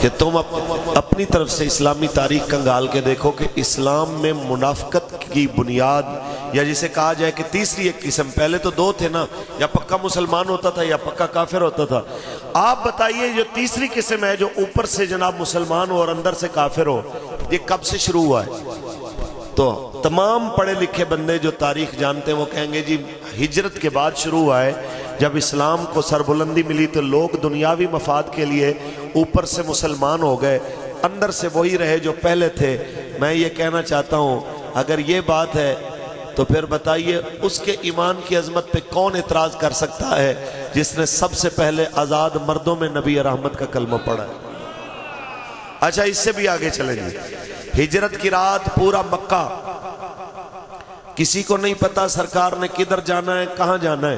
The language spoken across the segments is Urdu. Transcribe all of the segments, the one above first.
کہ تم اپنی طرف سے اسلامی تاریخ کنگال کے دیکھو کہ اسلام میں منافقت کی بنیاد، یا جسے کہا جائے کہ تیسری ایک قسم، پہلے تو دو تھے نا، یا پکا مسلمان ہوتا تھا یا پکا کافر ہوتا تھا. آپ بتائیے جو تیسری قسم ہے، جو اوپر سے جناب مسلمان ہو اور اندر سے کافر ہو، یہ کب سے شروع ہوا ہے؟ تو تمام پڑھے لکھے بندے جو تاریخ جانتے ہیں وہ کہیں گے جی ہجرت کے بعد شروع ہوا ہے. جب اسلام کو سربلندی ملی تو لوگ دنیاوی مفاد کے لیے اوپر سے مسلمان ہو گئے، اندر سے وہی رہے جو پہلے تھے. میں یہ کہنا چاہتا ہوں اگر یہ بات ہے تو پھر بتائیے اس کے ایمان کی عظمت پہ کون اعتراض کر سکتا ہے جس نے سب سے پہلے آزاد مردوں میں نبی رحمت کا کلمہ پڑھا ہے؟ اچھا اس سے بھی آگے چلیں گے. ہجرت کی رات پورا مکہ، کسی کو نہیں پتا سرکار نے کدھر جانا ہے، کہاں جانا ہے.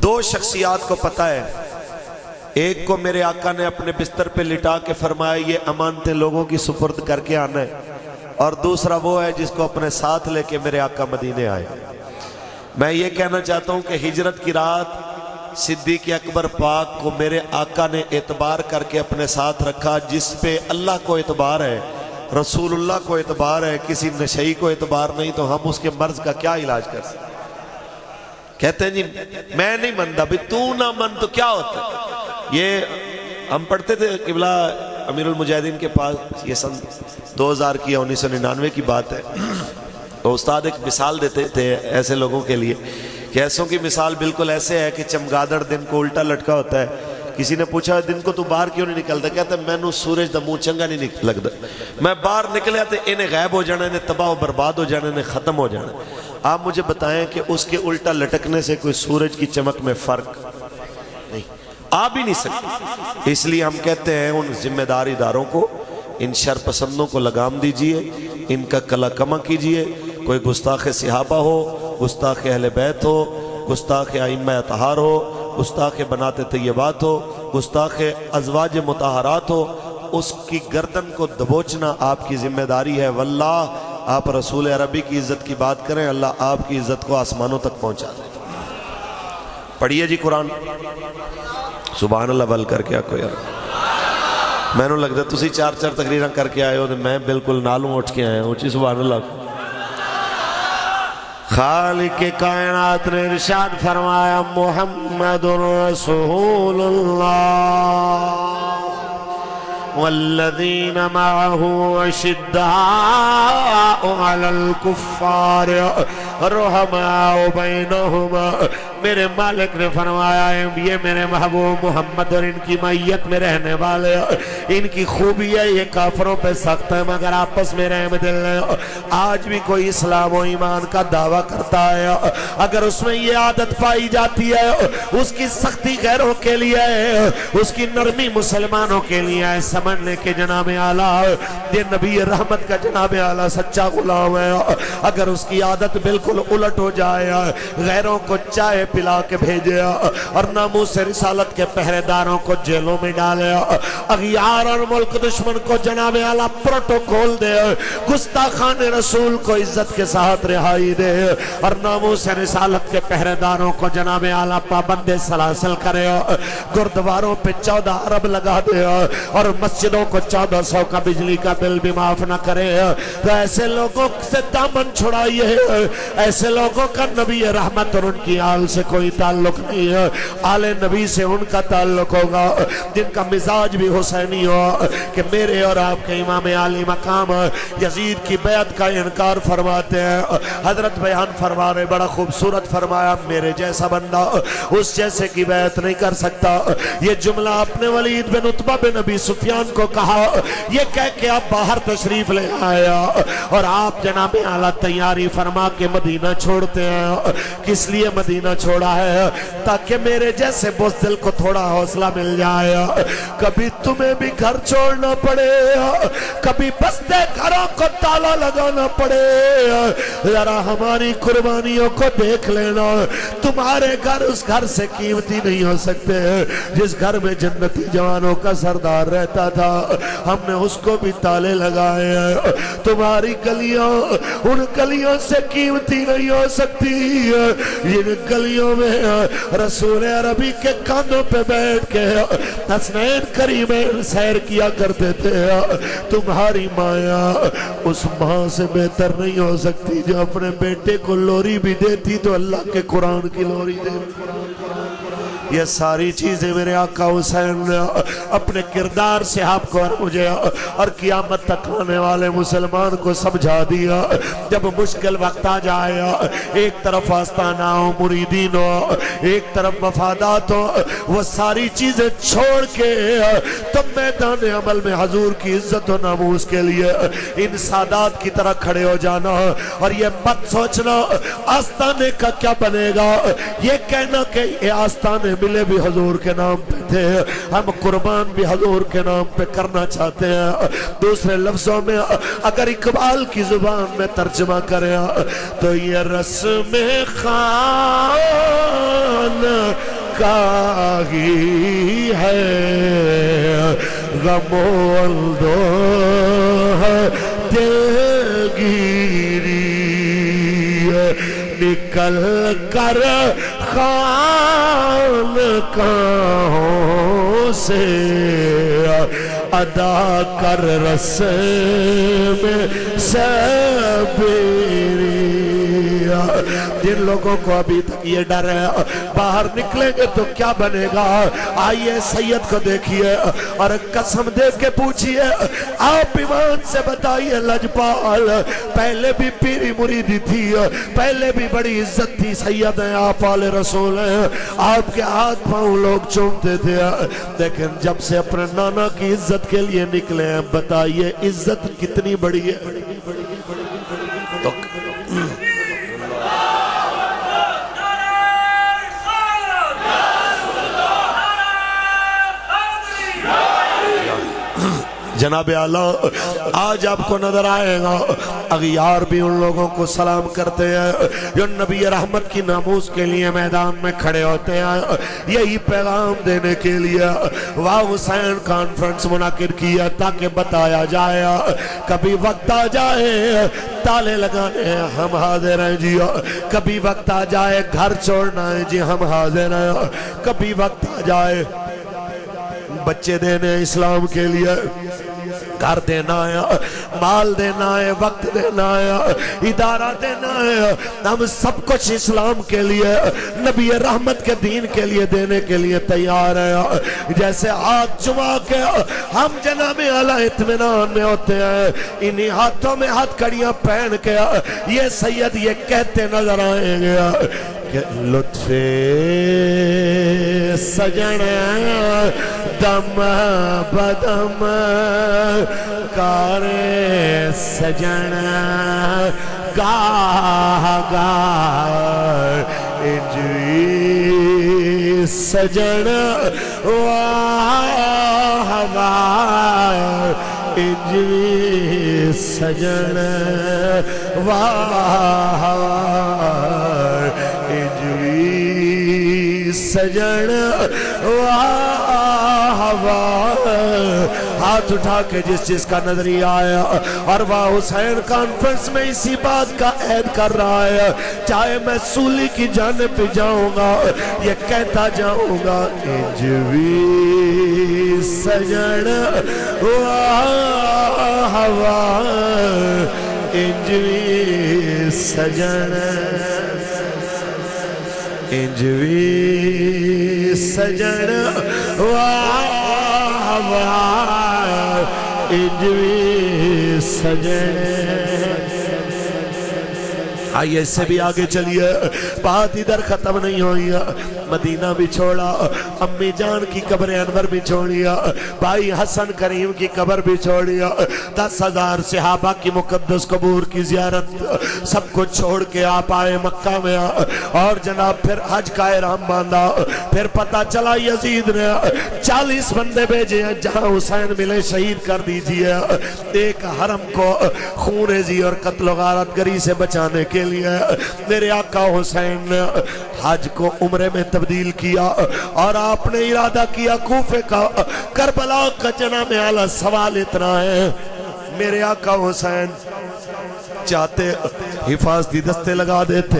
دو شخصیات کو پتا ہے. ایک کو میرے آقا نے اپنے بستر پہ لٹا کے فرمایا یہ امانتیں لوگوں کی سپرد کر کے آنا ہے، اور دوسرا وہ ہے جس کو اپنے ساتھ لے کے میرے آقا مدینے آئے. میں یہ کہنا چاہتا ہوں کہ ہجرت کی رات صدیق اکبر پاک کو میرے آقا نے اعتبار کر کے اپنے ساتھ رکھا. جس پہ اللہ کو اعتبار ہے، رسول اللہ کو اعتبار ہے، کسی نشئی کو اعتبار نہیں، تو ہم اس کے مرض کا کیا علاج کر سکتے؟ کہتے ہیں جی میں نہیں مانتا، بھی تو نہ مان تو کیا ہوتا ہے. یہ ہم پڑھتے تھے قبلہ امیر المجاہدین کے پاس، یہ سن 2000 کی 1999 کی بات ہے. تو استاد ایک مثال دیتے تھے ایسے لوگوں کے لیے کہ ایسوں کی مثال بالکل ایسے ہے کہ چمگادڑ دن کو الٹا لٹکا ہوتا ہے. کسی نے پوچھا دن کو تو باہر کیوں نہیں نکلتا؟ کہتا ہے میں نو سورج دا منہ چنگا نہیں لگتا، میں باہر نکلیا تو انہیں غائب ہو جانا، انہیں تباہ و برباد ہو جانا، انہیں ختم ہو جانا. آپ مجھے بتائیں کہ اس کے الٹا لٹکنے سے کوئی سورج کی چمک میں فرق نہیں آ بھی نہیں سکتا. اس لیے ہم کہتے ہیں ان ذمہ دار اداروں کو، ان شر پسندوں کو لگام دیجئے، ان کا کلا کما کیجئے. کوئی گستاخ صحابہ ہو، گستاخ اہل بیت ہو، گستاخ ائمہ اطہار ہو، گستاخ بنات طیبات ہو، گستاخ ازواج مطہرات ہو، اس کی گردن کو دبوچنا آپ کی ذمہ داری ہے. واللہ آپ رسول عربی کی عزت کی بات کریں، اللہ آپ کی عزت کو آسمانوں تک پہنچا دے. پڑھیے جی قرآن. سبحان اللہ بل کر کے آکو یار. میں نے لگتا تسی 4 تقریرہ کر کے آئے ہو تو میں بالکل نالوں اٹھ کے آیا ہوں. اچھی سبحان اللہ. خالق کائنات نے ارشاد فرمایا محمد رسول اللہ والذین معه اشداء علی الکفار رحماء بینہم. میرے مالک نے فرمایا یہ میرے محبوب محمد اور ان کی معیت میں رہنے والے، ان کی خوبی ہے یہ کافروں پہ سخت ہے مگر آپس میں رحم دل ہے. آج بھی کوئی اسلام و ایمان کا دعویٰ کرتا ہے، اگر اس میں یہ عادت پائی جاتی ہے اس کی سختی غیروں کے لیے ہے، اس کی نرمی مسلمانوں کے لیے ہے. سمجھنے کے جناب اعلیٰ یہ نبی رحمت کا جناب اعلیٰ سچا غلام ہے. اگر اس کی عادت بالکل الٹ ہو جائے، غیروں کو چائے پلا کے بھیجے اور ناموس رسالت کے پہرے داروں کو جیلوں میں ڈالے، اغیار اور ملک دشمن کو جناب اعلیٰ پروٹوکول دے، گستاخان رسول کو عزت کے ساتھ رہائی دے، اور ناموس رسالت کے پہرے داروں کو جناب اعلیٰ پابند سلاسل کرے، گردواروں پہ 14 ارب لگا دے اور مسجدوں کو 1400 کا بجلی کا بل بھی معاف نہ کرے. تو ایسے لوگوں سے دامن چھڑائیے. ایسے لوگوں کا نبی رحمت اور ان کی آل سے کوئی تعلق نہیں ہے، آل نبی سے ان کا تعلق ہوگا جن کا مزاج بھی حسینی ہو کہ میرے اور آپ کے امام عالی مقام یزید کی بیعت کا انکار فرماتے ہیں. حضرت بیان فرما رہے بڑا خوبصورت فرمایا میرے جیسا بندہ اس جیسے کی بیعت نہیں کر سکتا. یہ جملہ اپنے ولید بن عتبہ بن نبی سفیان کو کہا، یہ کہہ کہ آپ باہر تشریف لے آیا اور آپ جناب اعلیٰ تیاری فرما کے مدینہ چھوڑتے ہیں. کس لیے مدینہ چھوڑا ہے؟ تاکہ میرے جیسے بزدل کو تھوڑا حوصلہ مل جائے. کبھی تمہیں بھی گھر چھوڑنا پڑے، کبھی بستے گھروں کو تالا لگانا پڑے، ذرا ہماری قربانیوں کو دیکھ لینا. تمہارے گھر اس گھر سے قیمتی نہیں ہو سکتے جس گھر میں جنتی جوانوں کا سردار رہتا تھا. ہم نے اس کو بھی تالے لگائے ہیں. تمہاری گلیاں ان گلیوں سے قیمتی نہیں ہو سکتی جن گلیوں گلیوں میں رسول عربی کے کانوں پہ بیٹھ کے حسنین کریمین سیر کیا کرتے تھے. تمہاری مایا اس ماں سے بہتر نہیں ہو سکتی جو اپنے بیٹے کو لوری بھی دیتی تو اللہ کے قرآن کی لوری دے. یہ ساری چیزیں میرے آقا حسین نے اپنے کردار سے آپ کو اور مجھے اور قیامت تک آنے والے مسلمان کو سمجھا دیا. جب مشکل وقت آ جائے, ایک طرف آستانہ ہو, مریدین ہو, ایک طرف مفادات ہو, وہ ساری چیزیں چھوڑ کے تم میدان عمل میں حضور کی عزت و ناموس کے لیے ان سادات کی طرح کھڑے ہو جانا. اور یہ مت سوچنا آستانے کا کیا بنے گا, یہ کہنا کہ یہ آستانے ملے بھی حضور کے نام پہ تھے, ہم قربان بھی حضور کے نام پہ کرنا چاہتے ہیں. دوسرے لفظوں میں اگر اقبال کی زبان میں ترجمہ کریں تو یہ رسم خان کا ہی ہے, غم و اندوہ دلگیری نکل کر خانقاہوں سے ادا کر رسم صبری. جن لوگوں کو ابھی تک یہ ڈر ہے باہر نکلیں گے تو کیا بنے گا, آئیے سید کو دیکھیے اور قسم دے کے پوچھئے, آپ ایمان سے بتائیے لجپال, پہلے بھی پیری مریدی تھی, پہلے بھی بڑی عزت تھی, سید ہیں آپ والے رسول ہیں, آپ کے ہاتھ پاؤں لوگ چومتے تھے, لیکن جب سے اپنے نانا کی عزت کے لیے نکلے ہیں بتائیے عزت کتنی بڑی ہے. تو جناب اعلیٰ آج آپ کو نظر آئے گا اغیار بھی ان لوگوں کو سلام کرتے ہیں جو نبی رحمت کی ناموس کے لیے میدان میں کھڑے ہوتے ہیں, یہی پیغام دینے کے لیے واہ حسین کانفرنس منعقد کیا تاکہ بتایا جائے کبھی وقت آ جائے تالے لگانے ہیں ہم حاضر ہیں جی, کبھی وقت آ جائے گھر چھوڑنا ہے جی ہم حاضر ہیں, کبھی وقت آ جائے بچے دینے اسلام کے لیے, گھر دینا ہے, مال دینا ہے, وقت دینا ہے, ادارہ دینا ہے, ہم سب کچھ اسلام کے لیے نبی رحمت کے دین کے لیے دینے کے لیے تیار ہیں. جیسے ہاتھ چما کے ہم جناب اعلیٰ اطمینان میں ہوتے ہیں, انہی ہاتھوں میں ہاتھ کڑیاں پہن کے یہ سید یہ کہتے نظر آئیں گے کہ لطف سجن دم بدم کار سجن گاہ گاہ اجوی سجن واہ گاہ اجوی سجن واہ اجوی سجن واہ واہ. ہاتھ اٹھا کے جس چیز کا نظریہ آیا اور واہ حسین کانفرنس میں اسی بات کا عہد کر رہا ہے, چاہے میں سولی کی جانب پہ جاؤں گا یہ کہتا جاؤں گا اجوی سجن واہ واہ اجوی سجن اجوی سجن واہ واہ اجوی سجن. آئیے اس سے بھی آگے چلیے, بات ادھر ختم نہیں ہوئی, مدینہ بھی چھوڑا, امی جان کی قبر انور بھی چھوڑیا, بھائی حسن کریم کی قبر بھی چھوڑیا, 10,000 صحابہ کی مقدس قبور کی زیارت سب کو چھوڑ کے آپ آئے مکہ میں, اور جناب پھر حج کا احرام باندھا. پھر پتہ چلا یزید نے 40 بندے بھیجے ہیں جہاں حسین ملے شہید کر دیجئے, ایک حرم کو خون ریزی اور قتل و غارت گری سے بچانے کے لیے میرے آقا حسین نے حج کو عمرے میں تبدیل کیا, اور آپ نے ارادہ کیا کوفے کا کربلا کا. جناب اعلیٰ سوال اتنا ہے, میرے آقا حسین چاہتے حفاظتی دستے لگا دیتے,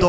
2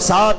7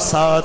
7,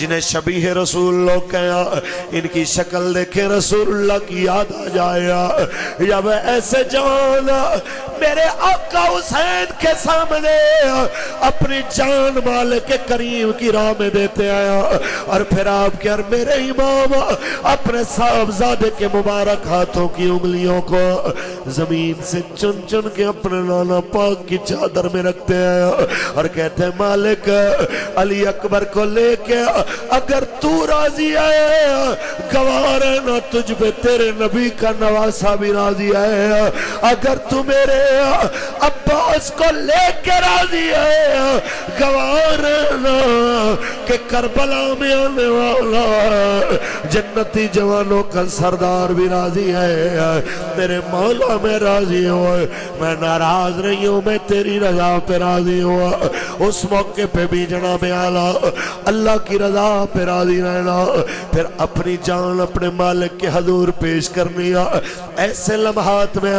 جنہیں شبیہ رسول لوگ کہیں ان کی شکل دیکھیں رسول اللہ کی یاد آ جائے جب ایسے جوان میرے آقا حسین کے سامنے اپنی جان مالک کریم کی راہ میں دیتے آیا اور پھر آپ کے اور میرے امام اپنے صاحبزادے کے مبارک ہاتھوں کی انگلیوں کو زمین سے چن چن کے اپنے نانا پاک کی چادر میں رکھتے ہیں اور کہتے ہیں مالک علی اکبر کو لے کے اگر تو راضی ہے گوار ہے نہ تجھ پہ تیرے نبی کا نواسا بھی راضی ہے اگر تو میرے عباس کو لے کے راضی ہے گوار ہے نا کہ کربلا میں آنے والا جنتی جوانوں کا سردار بھی راضی ہے میرے مولا میں راضی ہوں میں ناراض نہیں ہوں میں تیری رضا پہ راضی ہوں اس موقع پہ بھی جناب اعلیٰ اللہ کی رضا پہ راضی رہنا پھر اپنی جان اپنے مالک کے حضور پیش کرنی ایسے لمحات میں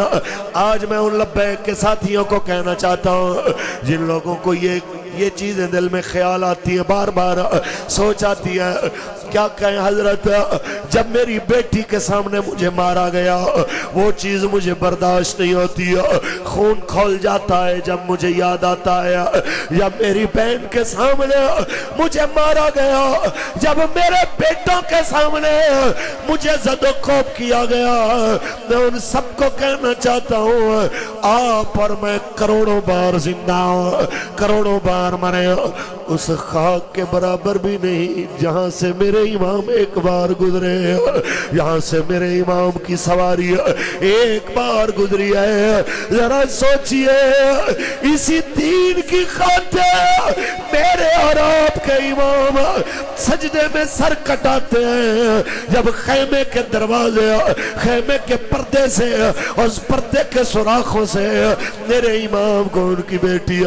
آج میں ان لبیک کے ساتھیوں کو کہنا چاہتا ہوں جن لوگوں کو یہ چیزیں دل میں خیال آتی ہیں بار بار سوچ آتی ہے کیا کہیں حضرت جب میری بیٹی کے سامنے مجھے مارا گیا وہ چیز مجھے برداشت نہیں ہوتی خون کھول جاتا ہے جب مجھے یاد آتا ہے جب میری بہن کے سامنے مجھے مارا گیا جب میرے بیٹوں کے سامنے مجھے زد و خوف کیا گیا میں ان سب کو کہنا چاہتا ہوں آپ اور میں کروڑوں بار زندہ ہوں کروڑوں بار مرے اس خاک کے برابر بھی نہیں جہاں سے میرے امام ایک بار گزرے یہاں سے میرے امام کی سواری ایک بار گزری ہے ذرا سوچئے اسی دین کی خاطر میرے اور آپ کے امام سجدے میں سر کٹاتے ہیں جب خیمے کے دروازے خیمے کے پردے سے اس پردے کے سوراخوں سے میرے امام کو ان کی بیٹی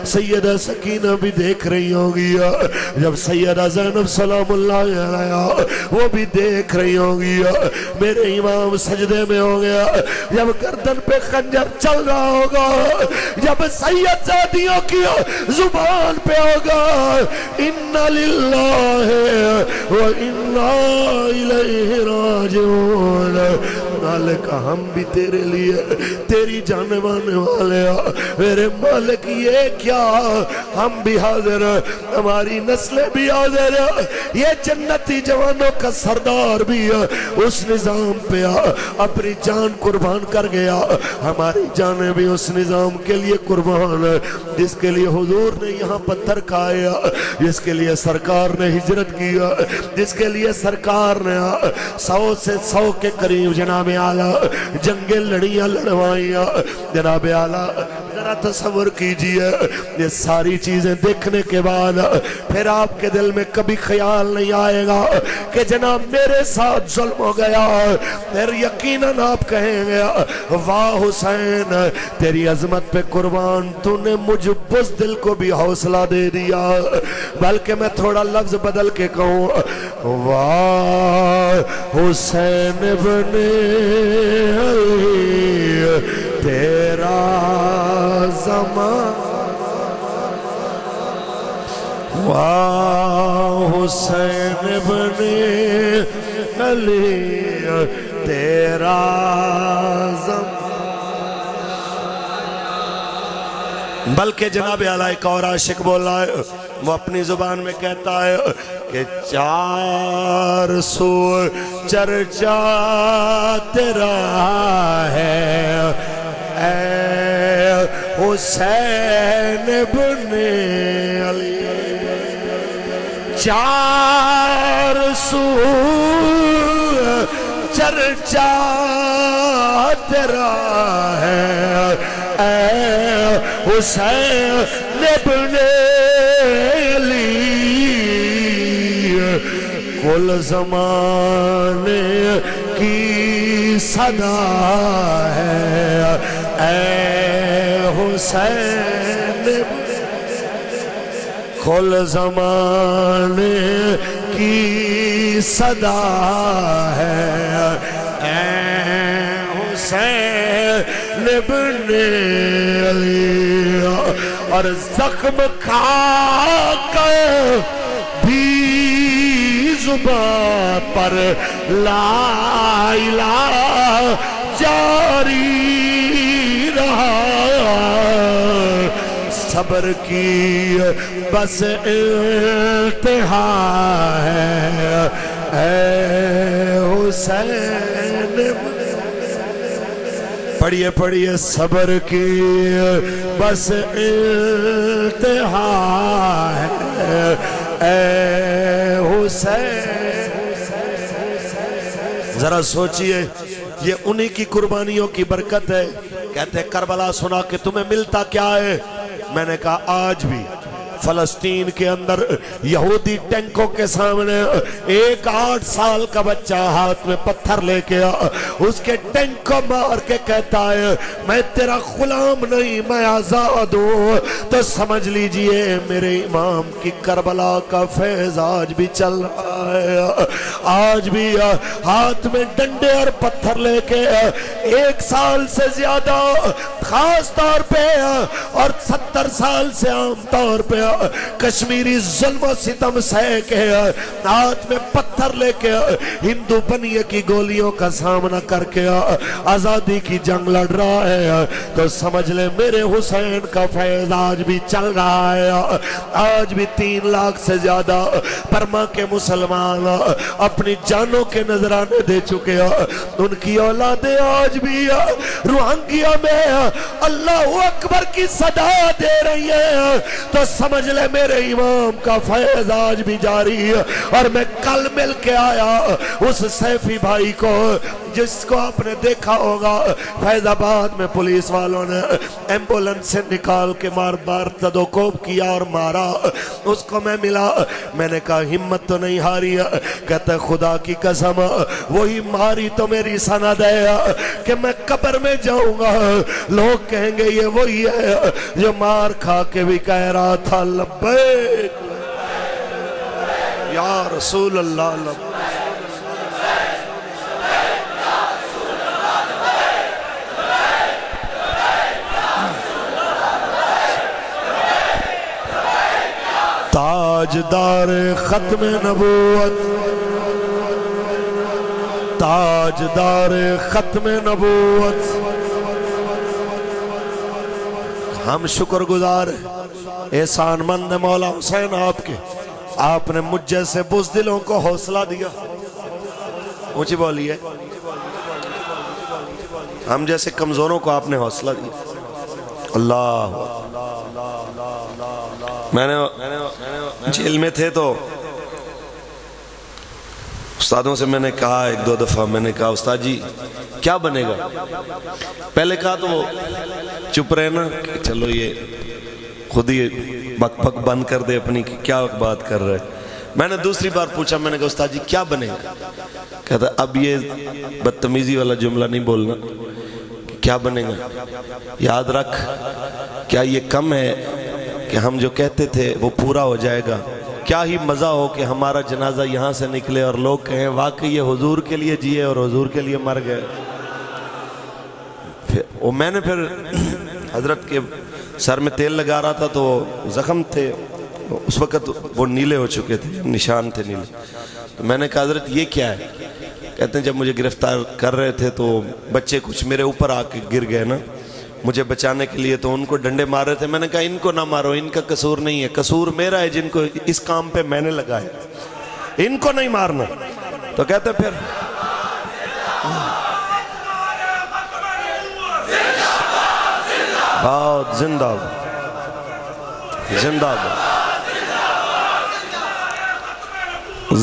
سیدہ سکینہ بھی دیکھ رہی ہوگی جب سیدہ زینب سلام اللہ علیہ وہ بھی دیکھ رہی ہوگی میرے امام سجدے میں ہو گیا جب گردن پہ خنجر چل رہا ہوگا جب سید زادیوں کی زبان پہ ہوگا اِنَّ لِلَّهِ وَإِنَّا إِلَيْهِ راجعون مالک ہم بھی تیرے لیے تیری جانے بانے والے میرے مالک یہ کیا ہم بھی حاضر ہماری نسلیں بھی حاضر یہ جنتی جوانوں کا سردار بھی اس نظام پہ اپنی جان قربان کر گیا ہماری جانیں بھی اس نظام کے لیے قربان جس کے لیے حضور نے یہاں پتھر کھایا جس کے لیے سرکار نے ہجرت کیا جس کے لیے سرکار نے 100 سے 100 کے قریب جناب اعلیٰ جنگیں لڑیاں لڑوائیاں جناب اعلیٰ ذرا تصور کیجئے یہ ساری چیزیں دیکھنے کے بعد پھر آپ کے دل میں کبھی خیال نہیں آئے گا کہ جناب میرے ساتھ ظلم ہو گیا پھر یقیناً آپ کہیں گے واہ حسین تیری عظمت پہ قربان تو نے مجھ بزدل کو بھی حوصلہ دے دیا بلکہ میں تھوڑا لفظ بدل کے کہوں واہ حسین ابن علی تیرا زمان واہ حسین ابن علی تیرا زمان بلکہ جناب اعلیٰ ایک اور عاشق بولا ہے وہ اپنی زبان میں کہتا ہے کہ 400 چرچا تیرا ہے اے حسین ابن علی 400 چرچا تیرا ہے اے حسین ابن علی کل زمانے کی صدا ہے اے حسین کل زمانے کی صدا ہے اے حسین ابن علی اور زخم کھا کر بھی زبان پر لا الہ جاری رہا، صبر کی بس انتہا ہے اے حسین۔ پڑھیے پڑھیے، صبر کی بس انتہا ہے اے حسین۔ ذرا سوچئے، یہ انہی کی قربانیوں کی برکت ہے۔ کہتے ہیں کربلا سنا کہ تمہیں ملتا کیا ہے؟ میں نے کہا آج بھی فلسطین کے اندر یہودی ٹینکوں کے سامنے ایک 8 سال کا بچہ ہاتھ میں پتھر لے کے اس کے ٹینک کو مار کے کہتا ہے میں تیرا غلام نہیں، میں آزاد ہوں، تو سمجھ لیجئے میرے امام کی کربلا کا فیض آج بھی چل رہا ہے۔ آج بھی ہاتھ میں ڈنڈے اور پتھر لے کے 1 سال سے زیادہ خاص طور پہ اور 70 سال سے عام طور پہ کشمیری ظلم و ستم سہ کے ہاتھ میں پتھر لے کے ہندو بنیے کی گولیوں کا سامنا کر کے آزادی کی جنگ لڑ رہا ہے، تو سمجھ لے میرے حسین کا فیض آج بھی چل رہا ہے۔ آج بھی 3 لاکھ سے زیادہ برما کے مسلمان اپنی جانوں کے نذرانے دے چکے ہیں، ان کی اولادیں آج بھی روہنگیا میں اللہ اکبر کی صدا دے رہی ہیں، تو سمجھ لے میرے امام کا فیض آج بھی جاری ہے۔ اور میں کل مل کے آیا اس سیفی بھائی کو جس کو آپ نے دیکھا ہوگا فیض آباد میں پولیس والوں نے ایمبولنس سے نکال کے بار تدوکوب کیا اور مارا، اس کو میں ملا، میں نے کہا ہمت تو نہیں ہاری ہے؟ کہتا ہے خدا کی قسم وہی ماری تو میری سند ہے کہ میں قبر میں جاؤں گا لوگ کہیں گے یہ وہی ہے جو مار کھا کے بھی کہہ رہا تھا لبیک یا رسول اللہ لبیک۔ تاجدار ختم نبوت، تاجدار ختم نبوت، ہم شکر گزار احسان مند مولا حسین آپ کے، آپ نے مجھ جیسے بزدلوں کو حوصلہ دیا۔ اونچی بولیے، ہم جیسے کمزوروں کو آپ نے حوصلہ دیا۔ اللہ، میں نے جیل میں تھے تو استادوں سے میں نے کہا 1-2 دفعہ، میں نے کہا استاد جی کیا بنے گا؟ پہلے کہا تو وہ چپ رہے نا کہ چلو یہ خود ہی بک بک بند کر دے اپنی، کیا بات کر رہے۔ میں نے دوسری بار پوچھا، میں نے کہا استاد جی کیا بنے گا؟ کہتا اب یہ بدتمیزی والا جملہ نہیں بولنا، کیا بنے گا؟ یاد رکھ کیا یہ کم ہے کہ ہم جو کہتے تھے وہ پورا ہو جائے گا؟ کیا ہی مزہ ہو کہ ہمارا جنازہ یہاں سے نکلے اور لوگ کہیں واقعی یہ حضور کے لیے جیے اور حضور کے لیے مر گئے۔ وہ میں نے پھر حضرت کے سر میں تیل لگا رہا تھا تو زخم تھے اس وقت، وہ نیلے ہو چکے تھے، نشان تھے نیلے۔ تو میں نے کہا حضرت یہ کیا ہے؟ کہتے ہیں جب مجھے گرفتار کر رہے تھے تو بچے کچھ میرے اوپر آ کے گر گئے نا مجھے بچانے کے لیے، تو ان کو ڈنڈے مار رہے تھے۔ میں نے کہا ان کو نہ مارو، ان کا قصور نہیں ہے، قصور میرا ہے جن کو اس کام پہ میں نے لگایا، ان کو نہیں مارنا۔ تو کہتے پھر بہت زندہ زندہ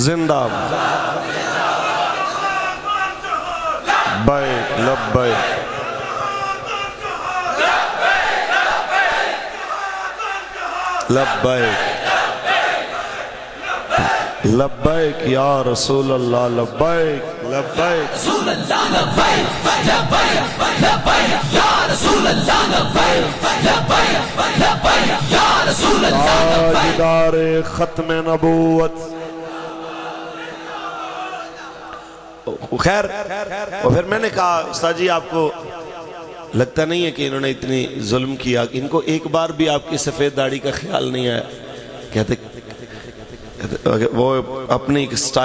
زندہ بیک لبیک لبیک لبیک یا رسول اللہ، لبیک لبیک رسول اللہ، لبیک لبیک لبیک یا رسول اللہ، لبیک لبیک لبیک یا رسول اللہ، تاجدار ختم نبوت۔ خیر، اور پھر میں نے کہا استاد جی آپ کو لگتا نہیں ہے کہ انہوں نے اتنی ظلم کیا، ان کو ایک بار بھی آپ کی سفید داڑھی کا خیال نہیں آیا؟ کہتے وہ اپنی ایک سٹائل